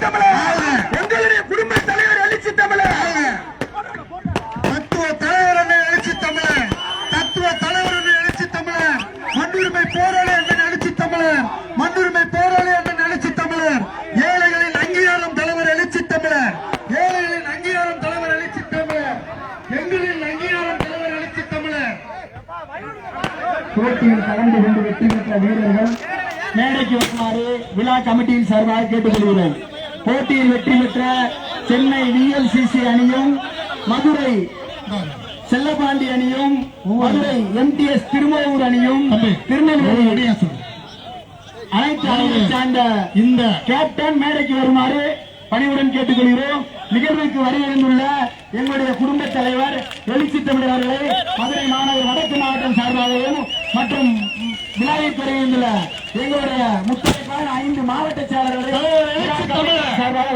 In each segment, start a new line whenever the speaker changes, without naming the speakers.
தமிழர், எங்களுடைய குடும்ப தலைவர் எழுச்சி தமிழர்,
தத்துவ தலைவர் என்ன எழுச்சி தமிழர், தத்துவ தலைவர் என்ன எழுச்சி தமிழர், மண்ணுரிமை போராளி என்ன எழுச்சி தமிழர், மண்ணுரிமை போராளி என்ன எழுச்சி தமிழர், ஏழைகளின் அங்கீகாரம் தலைவர் எழுச்சி தமிழர், ஏழைகளின் அங்கீகாரம் தலைவர் எழுச்சி தமிழர், எங்களின் அங்கீகாரம் தலைவர் எழுச்சி தமிழர். போட்டியில் கலந்து கொண்டு வெற்றி பெற்ற வீரர்கள் மேடைக்கு வருமாறு விழா கமிட்டியின் சார்பாக கேட்டுக்கொள்கிறேன். போட்டியில் வெற்றி பெற்ற சென்னை VLCC அணியும், மதுரை செல்லபாண்டி அணியும், மதுரை MTS திருமூர் அணியும், திருநெல்வேலி அனைத்து அணியை சார்ந்த இந்த கேப்டன் மேடைக்கு வருமாறு பணிவுடன் கேட்டுக்கொள்கிறோம். நிகழ்வுக்கு வருகின்றுள்ள எங்களுடைய குடும்ப தலைவர் எழுச்சி தமிழர் அவர்களை மதுரை மாநகர் வடக்கு மாவட்டம் சார்பாகவும் மற்றும் விழாவை பெறுகின்ற எங்களுடைய முத்தாய்ப்பான 5 மாவட்ட செயலர்களை சார்பாக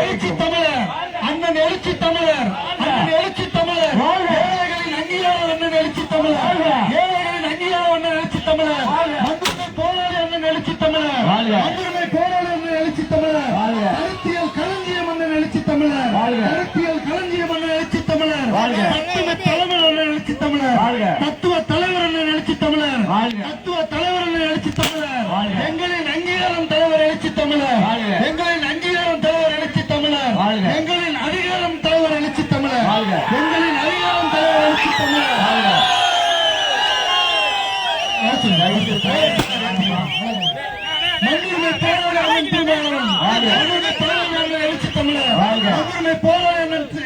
எழுச்சி தமிழர், அண்ணன் எழுச்சி தமிழர், அண்ணன் எழுச்சி தமிழர், ஏழைகளின் அங்கீகாரம் அண்ணன் எழுச்சி தமிழர், ஏழைகளின் அங்கீகாரம் அண்ணன் எழுச்சி தமிழர், மண்ணுரிமை போராளி அண்ணன் எழுச்சி தமிழர், மண்ணுரிமை போராளி அண்ணன் எழுச்சி தமிழர், அரசியல் களஞ்சியம் அண்ணன் எழுச்சி தமிழர், அரசியல் களஞ்சியம் அண்ணன் எழுச்சி தமிழர், தத்துவ தலைவர் அண்ணன் எழுச்சி தமிழர், தத்துவ தலைவர் அண்ணன் எழுச்சி தமிழர், தத்துவ தலைவர் அண்ணன் எழுச்சி தமிழர், எங்களின் அங்கீகாரம் தலைவர் எழுச்சி தமிழர், எங்களின் அங்கீகாரம் தலைவர் எழுச்சி தமிழர், எங்களின் அதிகாரம் தலைவர் எழுச்சி தமிழர், எங்களின் அதிகாரம் தலைவர் எழுச்சி தமிழர். மண்ணுரிமை போராளி எழுச்சி தமிழர், மண்ணுரிமை போராளி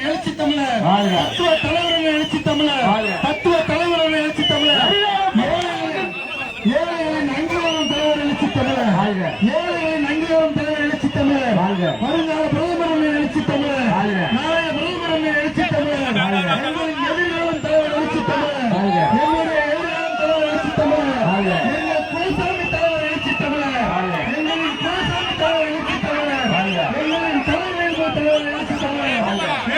எழுச்சி தமிழர், தத்துவ தலைவர் எழுச்சி தமிழர், தத்துவ தலைவர் எழுச்சி தமிழர், ஏழைகளின் அங்கீகாரம் தலைவர் எழுச்சி தமிழர், ஏழைகளின் அங்கீகாரம் தலைவர் எழுச்சி தமிழர், வருங்கால பிரதமர் எழுச்சி தமிழர், நாளைய பிரதமர் எழுச்சி தமிழர், எங்களின் எதிர்காலம் தலைவர் எழுச்சி தமிழர், எங்களுடைய எதிர்காலம் தலைவர் எழுச்சி தமிழர், எங்கள் குலசாமி தலைவர் எழுச்சி தமிழர், எங்களின் குலசாமி தலைவர் எழுச்சி தமிழர், எங்களின் தலைவர் தலைவர் எழுச்சி தமிழர்,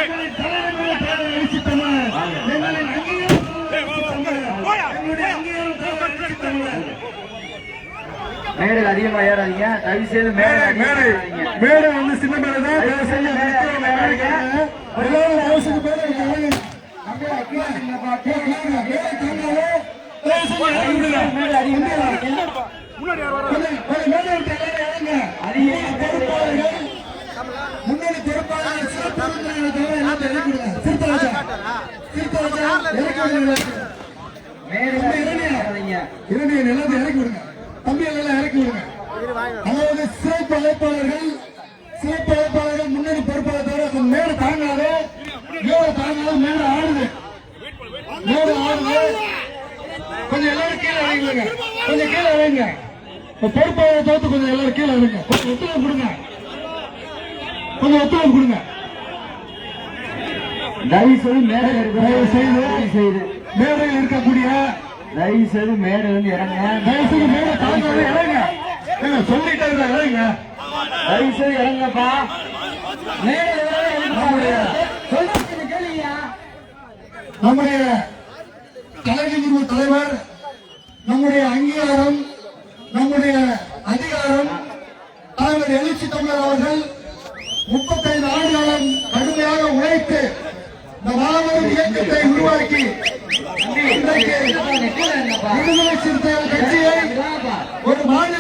எங்களின் தலைவர் தலைவர் எழுச்சி தமிழர், எங்களின் அங்கீகாரம் எங்களுடைய அங்கீகாரம் தலைவர் எழுச்சி தமிழர்.
மேடை அதிகமா ஏறாதீங்க, தயவு செய்து
மேடை வந்து சின்ன மேடை தான். எல்லாரும் அவசரம் பேர் முன்னணி பொறுப்பாளர்கள் சிறப்பு இறக்கி விடுங்க, தம்பி எல்லாம் இறக்கி விடுங்க. அதாவது சிறப்பு அழைப்பாளர்கள் முன்னணி பொறுப்பாளர் மேல தாங்காது, மேல ஆடுது, கொஞ்சம் எல்லாரும் கீழே இறங்குங்க, கொஞ்சம் கீழே இறங்க. பொறுப்பாளர் தோத்து கொஞ்சம் எல்லாரும் கீழே இறங்க, கொஞ்சம் ஒத்துழைப்பு கொடுங்க, கொஞ்சம் ஒத்துழைப்பு கொடுங்க.
தயவு செய்து
மேடையில் இருக்கக்கூடிய
தயவு செய்து மேடை வந்து இறங்க,
தயவு செய்து மேடை தாங்காது இறங்க, சொல்லிட்டே இறங்க,
தயவு செய்து இறங்கப்பா.
நம்முடைய கலைஞர் தலைவர், நம்முடைய அங்கீகாரம், நம்முடைய அதிகாரம் தலைவர் எழுச்சி தமிழர் அவர்கள் 35 ஆண்டுகாலம் கடுமையாக உழைத்து இந்த மாபெரும் இயக்கத்தை உருவாக்கி இன்றைக்கு விடுதலை சிறுத்தைகள் கட்சியை ஒரு மாநில